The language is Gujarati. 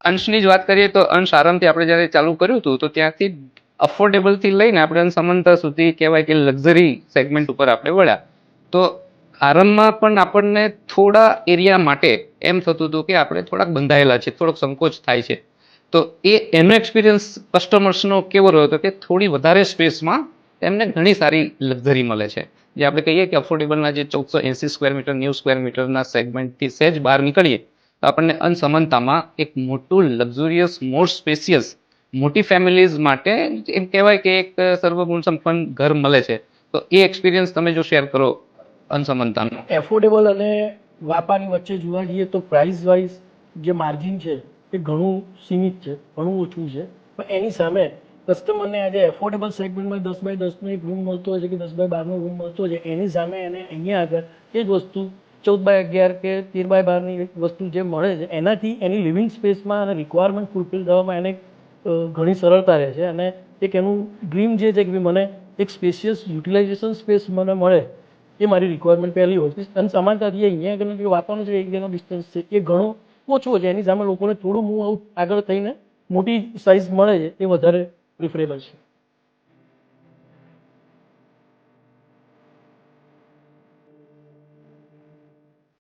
અંશની જ વાત કરીએ તો અંશ આરામથી આપણે જ્યારે ચાલુ કર્યું હતું તો ત્યાંથી અફોર્ડેબલથી લઈને આપણે સમંતા સુધી કહેવાય કે લક્ઝરી સેગમેન્ટ ઉપર આપણે વળ્યા. તો આરંભમાં પણ આપણને થોડા એરિયા માટે એમ થતું હતું કે આપણે થોડાક બંધાયેલા છે, થોડોક સંકોચ થાય છે. તો એનો એક્સપિરિયન્સ કસ્ટમર્સનો કેવો રહ્યો હતો કે થોડી વધારે સ્પેસમાં એમને ઘણી સારી લક્ઝરી મળે છે. જે આપણે કહીએ કે અફોર્ડેબલના જે 1480 સ્ક્વેર મીટર 90 સ્ક્વેર મીટરના સેગમેન્ટથી સહેજ બહાર નીકળીએ તો આપણને અનસમંતામાં એક મોટું લક્ઝુરિયસ મોર સ્પેસિયસ મોટી ફેમિલીઝ માટે એમ કહેવાય કે એક સર્વગુણ સંપન્ન ઘર મળે છે. તો એ એક્સપિરિયન્સ તમે જો શેર કરો અનસમંતાનો. એફોર્ડેબલ અને વાપાની વચ્ચે જોવા જઈએ તો પ્રાઇસ વાઇઝ જે માર્જિન છે એ ઘણું સીમિત છે, ઘણું ઓછું છે. પણ એની સામે કસ્ટમરને આજે એફોર્ડેબલ સેગમેન્ટમાં 10x10નો એક રૂમ મળતો હોય છે કે 10x12નો રૂમ મળતો હોય છે, એની સામે એને અહીંયા આગળ એ જ વસ્તુ 14x11 કે 13x12ની વસ્તુ જે મળે છે એનાથી એની લિવિંગ સ્પેસમાં અને રિક્વાયરમેન્ટ ફૂલફિલ થવામાં એને ઘણી સરળતા રહે છે. અને એક એનું ડ્રીમ જે છે કે મને એક સ્પેશિયસ યુટિલાઇઝેશન સ્પેસ મને મળે એ મારી રિક્વાયરમેન્ટ પહેલી હોય છે. અને સમાનતાથી અહીંયા આગળ જે વાપરવાનું છે એક જેનો ડિસ્ટન્સ છે એ ઘણો ઓછો છે. એની સામે લોકોને થોડું મૂવ આઉટ આગળ થઈને મોટી સાઇઝ મળે છે એ વધારે પ્રિફરેબલ છે.